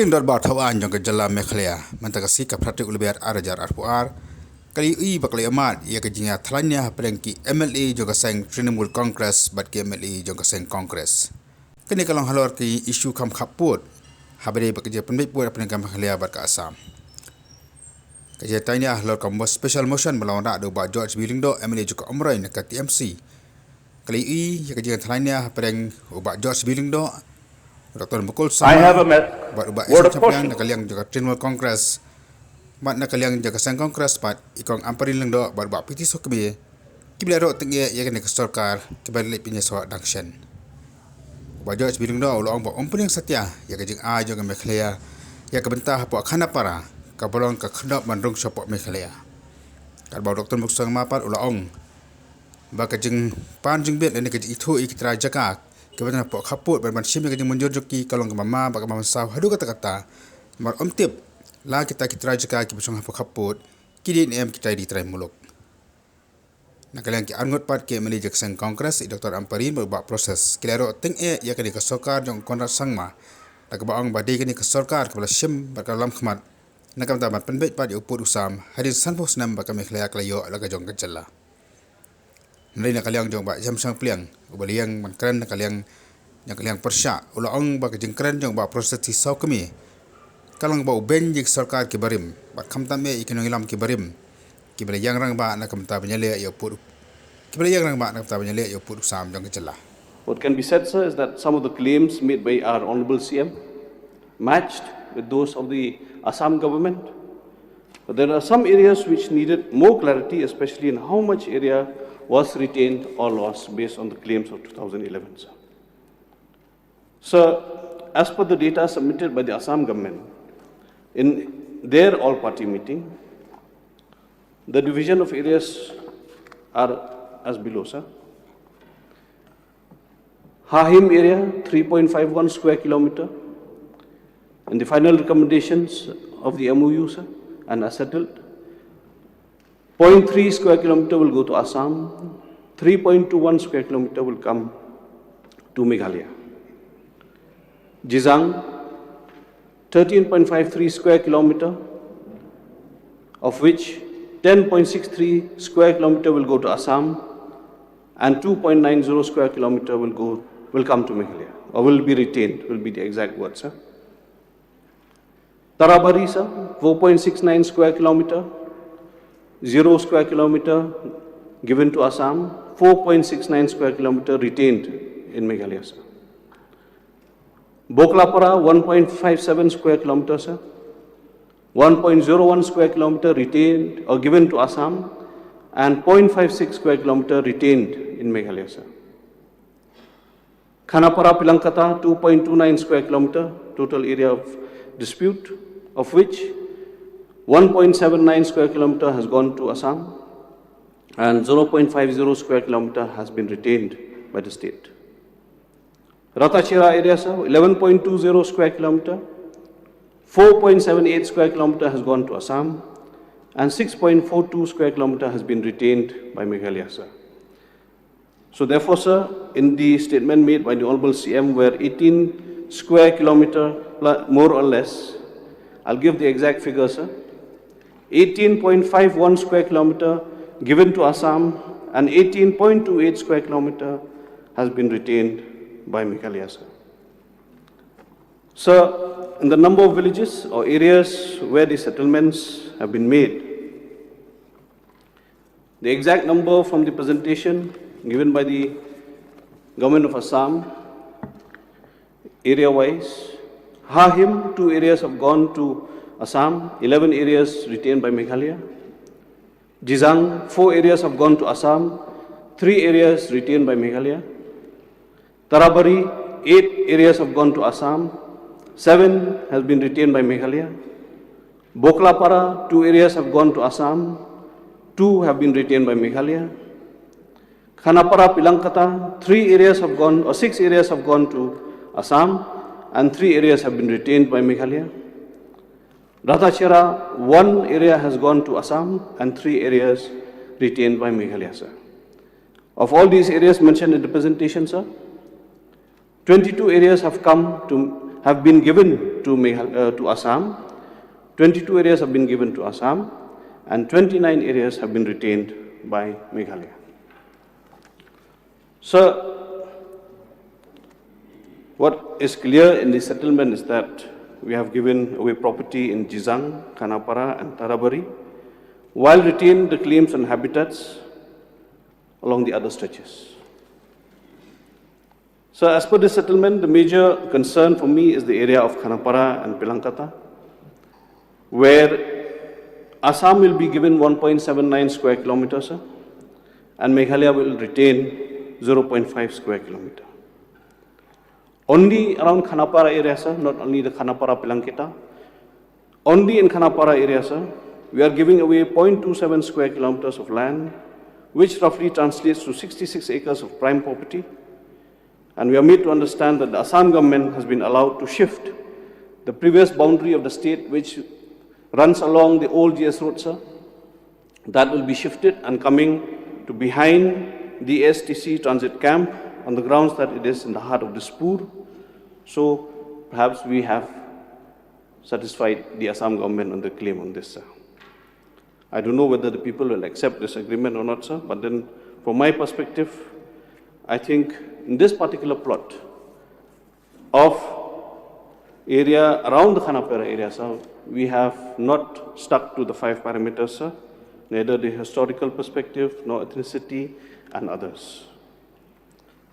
Ampareen dot bar thawaan jong kejala Meghalaya mantagasi ka pratik ulber arajar arpuar kali bakli amat ia kejinga thalanya prengki MLA jong kaseng Trinamool Congress bat ke MLA jong kaseng Congress kini kalong halor ki isu kam KHAPPUD habare bekerja penbik buat penegam Meghalaya bat ke Assam kerja tanya halor kam special motion melawan rak do ba George Willingdo MLA jong Ampareen ke TMC kali ia kejinga thalanya preng ba George Willingdo Dr.Mukul I have a word of caution. Nakaliang jaga Trinamool Congress, mat nakaliang jaga sang Congress mat ikong Ampareen lengdo barba piti sokbe. Kibla ro tinggi ya kene kesorkar kibla pinya so dangshan. Bajo sebelum do ulang ba ompring satya ya kajing a jaga Meghalaya ya kebentah po khana para kabolong ka khandap mandrung sopok Meghalaya. Karbau Dr.Mukul sang mapat ulang ba kajing panjing bet ini kajing itu ikitra jaga kebetulan pok KHAPPUD berban sim yang menjorjoki kalong ke mama bak mama saw hadu kata-kata mar omtip la kita jaka ki besong pok KHAPPUD kini em kita di trai muluk nakalian ki angot pat ke meli jaksang kongres Dr. Ampareen berbak proses kilaro ting ya kini ke sokar jong kontrak sangma tak baang badi kini ke sorkar kepala sim bak dalam khmat nakam tamat penbet pat upur usam hadin sanpo senam bak Meghalaya klayo laga jong kejala Nari nakaliang jong ba jam sang pliang ubaliang man keren nakaliang yang kaliang persya ulang ba kejeng keren jong ba proses ti saw kami kalang ba uben jik sarkar ki barim ba khamta me ikinong ilam ki barim ki bala yang rang ba nakam ta banyale ya pur ki bala yang rang ba nakam ta banyale ya pur sam jong kejala. What can be said, sir, is that some of the claims made by our Honorable CM matched with those of the Assam government. But there are some areas which needed more clarity, especially in how much area was retained or lost based on the claims of 2011. Sir. So, as per the data submitted by the Assam government, in their all-party meeting, the division of areas are as below, sir. Hahim area, 3.51 square kilometer, and the final recommendations of the MOU, sir, and are settled. 0.3 square kilometer will go to Assam, 3.21 square kilometer will come to Meghalaya. Jizang, 13.53 square kilometer, of which 10.63 square kilometer will go to Assam, and 2.90 square kilometer will come to Meghalaya, or will be retained, will be the exact word, sir. Tarabari, sir, 4.69 square kilometer, 0 square kilometer given to Assam, 4.69 square kilometer retained in Meghalaya, sir. Boklapara, 1.57 square kilometer, sir. 1.01 square kilometer retained or given to Assam, and 0.56 square kilometer retained in Meghalaya, sir. Khanapara Pilankata, 2.29 square kilometer, total area of dispute, of which 1.79 square kilometer has gone to Assam, and 0.50 square kilometer has been retained by the state. Ratachira area, sir, 11.20 square kilometer, 4.78 square kilometer has gone to Assam, and 6.42 square kilometer has been retained by Meghalaya, sir. So therefore, sir, in the statement made by the Honorable CM, where 18 square kilometer more or less, I'll give the exact figure, sir. 18.51 square kilometer given to Assam, and 18.28 square kilometer has been retained by Meghalaya, sir. Sir, in the number of villages or areas where the settlements have been made, the exact number from the presentation given by the government of Assam, area-wise, Hahim, 2 areas have gone to Assam, 11 areas retained by Meghalaya. Jizang, 4 areas have gone to Assam, 3 areas retained by Meghalaya. Tarabari, 8 areas have gone to Assam, 7 has been retained by Meghalaya. Boklapara, 2 areas have gone to Assam, 2 have been retained by Meghalaya. Khanapara Pilankata, 3 areas have gone, or 6 areas have gone to Assam, and 3 areas have been retained by Meghalaya. Ratachira, 1 area has gone to Assam, and 3 areas retained by Meghalaya, sir. Of all these areas mentioned in the presentation, sir, 22 areas have come to have been given to Assam, 22 areas have been given to Assam, and 29 areas have been retained by Meghalaya. So, what is clear in the settlement is that we have given away property in Jizang, Khanapara, and Tarabari, while retaining the claims on habitats along the other stretches. So, as per this settlement, the major concern for me is the area of Khanapara and Pilankata, where Assam will be given 1.79 square kilometers, and Meghalaya will retain 0.5 square kilometer. Only around Khanapara area, sir, not only the Khanapara Pilankita, only in Khanapara area, sir, we are giving away 0.27 square kilometers of land, which roughly translates to 66 acres of prime property. And we are made to understand that the Assam government has been allowed to shift the previous boundary of the state, which runs along the old GS road, sir. That will be shifted and coming to behind the ASTC transit camp on the grounds that it is in the heart of Dispur. So perhaps we have satisfied the Assam government on the claim on this, sir. I don't know whether the people will accept this agreement or not, sir, but then from my perspective, I think in this particular plot of area around the Khanapara area, sir, we have not stuck to the 5 parameters, sir, neither the historical perspective nor ethnicity and others.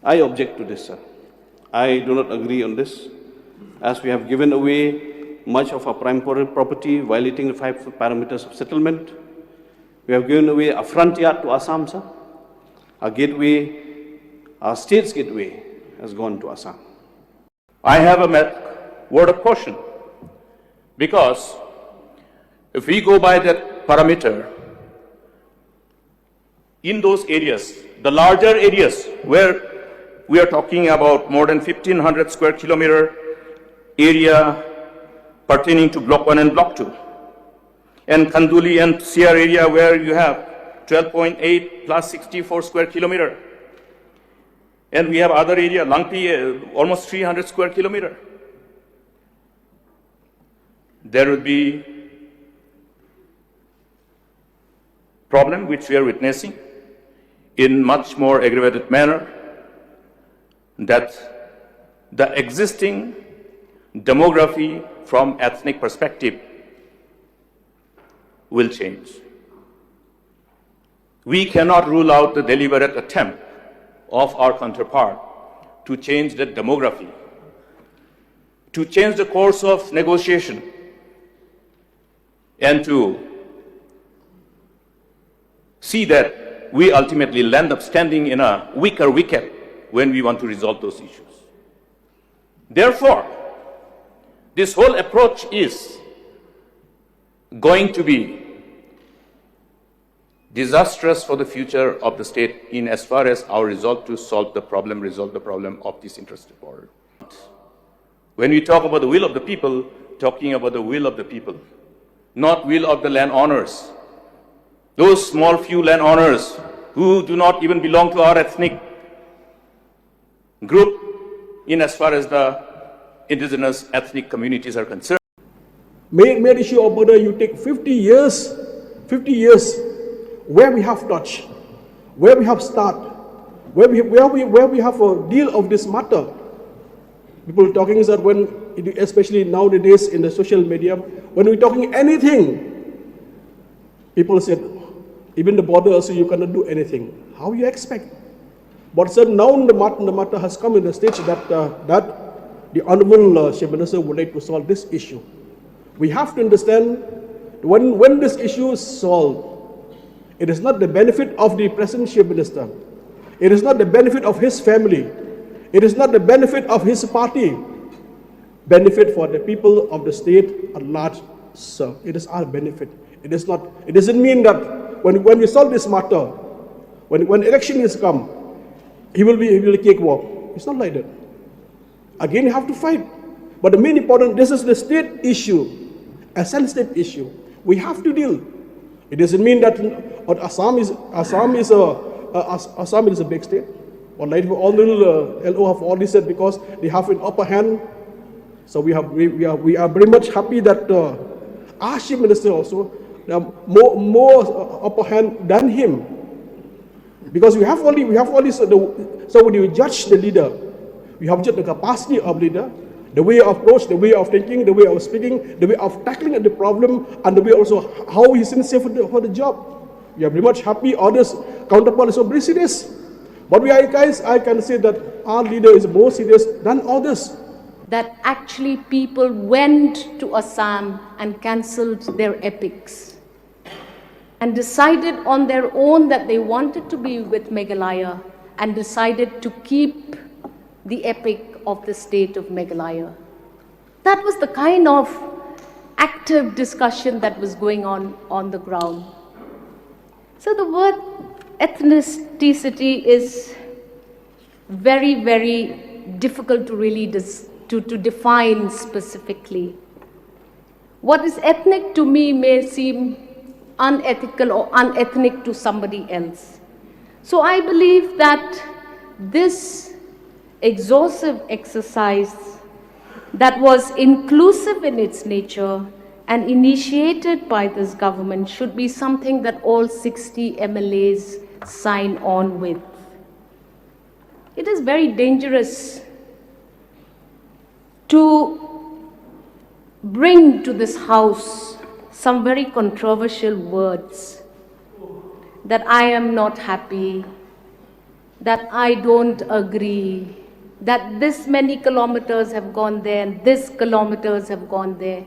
I object to this, sir. I do not agree on this, as we have given away much of our prime property, violating the 5 parameters of settlement. We have given away a front yard to Assam, sir. Our gateway, our state's gateway has gone to Assam. I have a word of caution, because if we go by that parameter, in those areas, the larger areas where we are talking about more than 1,500 square kilometer area pertaining to Block 1 and Block 2, and Kanduli and CR area where you have 12.8 plus 64 square kilometer. And we have other area, Langpi, almost 300 square kilometer. There will be problem which we are witnessing in much more aggravated manner, that the existing demography from ethnic perspective will change. We cannot rule out the deliberate attempt of our counterpart to change the demography, to change the course of negotiation, and to see that we ultimately land up standing in a weaker wicket when we want to resolve those issues. Therefore, this whole approach is going to be disastrous for the future of the state in as far as our resolve to resolve the problem of this interested border. When we talk about the will of the people, talking about the will of the people, not will of the landowners. Those small few landowners who do not even belong to our ethnic group in as far as the indigenous ethnic communities are concerned. Main issue of border, you take 50 years, where we have touched, where we have started, where we have a deal of this matter. People talking is that when, especially nowadays in the social media, when we're talking anything, people said, even the border also you cannot do anything. How you expect? But sir, now the matter has come in the stage that the Honorable Chief Minister would like to solve this issue. We have to understand when this issue is solved, it is not the benefit of the present Chief Minister. It is not the benefit of his family. It is not the benefit of his party. Benefit for the people of the state at large, sir. It is our benefit. It is not. It doesn't mean that when we solve this matter, when election is come, he will cakewalk. It's not like that. Again, you have to fight. But the main important, this is the state issue, a sensitive issue. We have to deal. It doesn't mean that Assam is a big state. Or like all the LO have already said, because they have an upper hand. So we are very much happy that our chief minister also more upper hand than him, because we have only so when you judge the leader, you have judged the capacity of leader, the way of approach, the way of thinking, the way of speaking, the way of tackling the problem, and the way also how he's sincere for the job. We are very much happy. Others counterpart is very serious, but I can say that our leader is more serious than others. That actually people went to Assam and cancelled their epics and decided on their own that they wanted to be with Meghalaya and decided to keep the epic of the state of Meghalaya. That was the kind of active discussion that was going on the ground. So the word ethnicity is very, very difficult to really to define specifically. What is ethnic to me may seem unethical or unethnic to somebody else. So I believe that this exhaustive exercise that was inclusive in its nature and initiated by this government should be something that all 60 MLAs sign on with. It is very dangerous to bring to this house some very controversial words, that I am not happy, that I don't agree, that this many kilometers have gone there and this kilometers have gone there.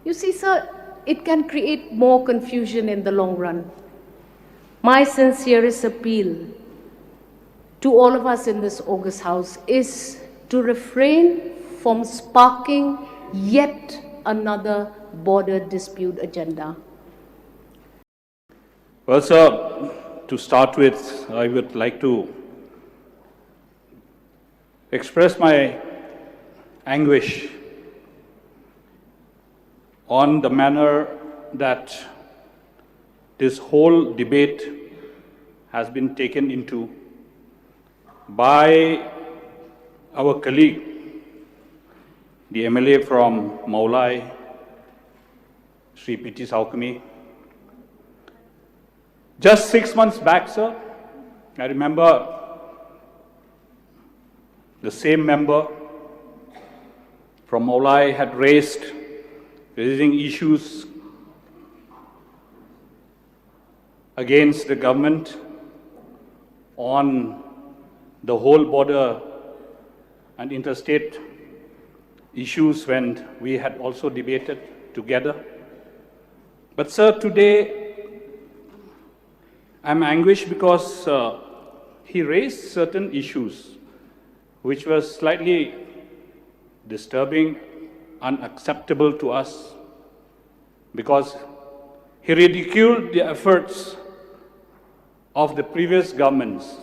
You see, sir, it can create more confusion in the long run. My sincerest appeal to all of us in this august house is to refrain from sparking yet another border dispute agenda. Well, sir, to start with, I would like to express my anguish on the manner that this whole debate has been taken into by our colleague, the MLA from Maulai, Sri P.T. Saukami. Just 6 months back, sir, I remember the same member from Maulai had raising issues against the government on the whole border and interstate issues when we had also debated together. But sir, today I'm anguished because he raised certain issues which were slightly disturbing, unacceptable to us, because he ridiculed the efforts of the previous governments,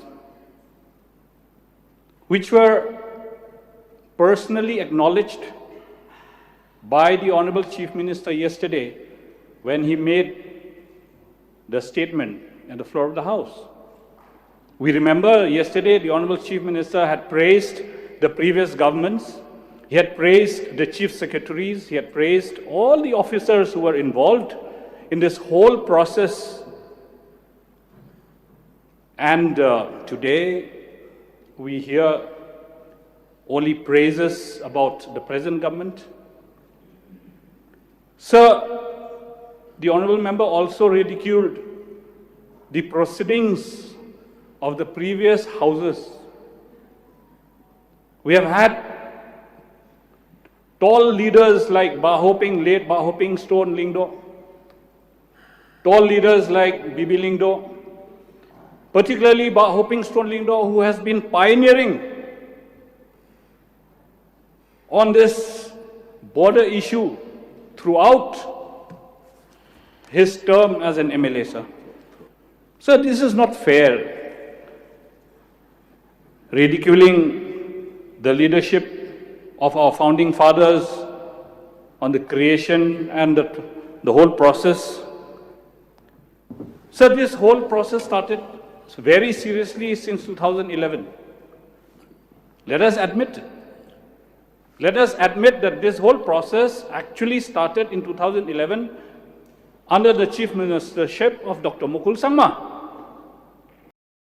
which were personally acknowledged by the Honorable Chief Minister yesterday when he made the statement at the floor of the House. We remember yesterday the Honorable Chief Minister had praised the previous governments, he had praised the chief secretaries, he had praised all the officers who were involved in this whole process. And today we hear only praises about the present government. Sir, the honourable member also ridiculed the proceedings of the previous houses. We have had tall leaders like late Bahoping Stone Lingdo, tall leaders like Bibi Lingdo, particularly Bahoping Stone Lingdo, who has been pioneering on this border issue throughout his term as an MLA, sir. Sir, this is not fair. Ridiculing the leadership of our founding fathers on the creation and the whole process. Sir, this whole process started very seriously since 2011. Let us admit it. Let us admit that this whole process actually started in 2011 under the chief ministership of Dr. Mukul Sangma.